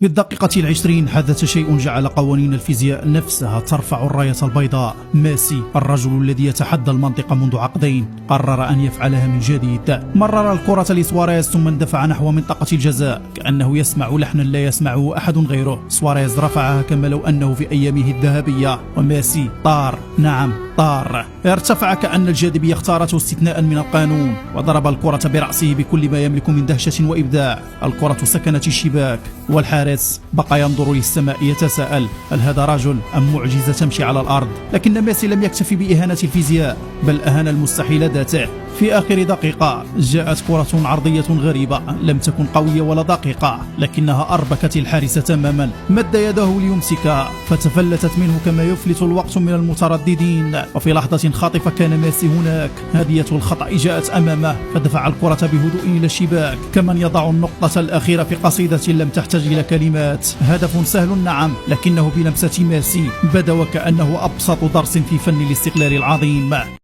في الدقيقة العشرين حدث شيء جعل قوانين الفيزياء نفسها ترفع الراية البيضاء. ميسي الرجل الذي يتحدى المنطق منذ عقدين قرر أن يفعلها من جديد. مرر الكرة لسواريز ثم اندفع نحو منطقة الجزاء كأنه يسمع لحنا لا يسمعه أحد غيره. سواريز رفعها كما لو أنه في أيامه الذهبية، وميسي طار، نعم طار، ارتفع كأن الجاذبية اختارته استثناء من القانون، وضرب الكرة برأسه بكل ما يملك من دهشة وإبداع. الكرة سكنت الشباك والحارس بقى ينظر للسماء يتساءل: هل هذا رجل أم معجزة تمشي على الأرض؟ لكن ميسي لم يكتفي بإهانة الفيزياء، بل أهان المستحيل ذاته. في آخر دقيقة جاءت كرة عرضية غريبة، لم تكن قوية ولا دقيقة، لكنها أربكت الحارس تماما. مد يده ليمسكها فتفلتت منه كما يفلت الوقت من المترددين، وفي لحظة خاطفة كان ميسي هناك. هدية الخطأ جاءت أمامه فدفع الكرة بهدوء إلى الشباك كمن يضع النقطة الأخيرة في قصيدة لم تحتاج إلى كلمات. هدف سهل نعم، لكنه بلمسة ميسي بدا وكأنه أبسط درس في فن الاستقلال العظيم.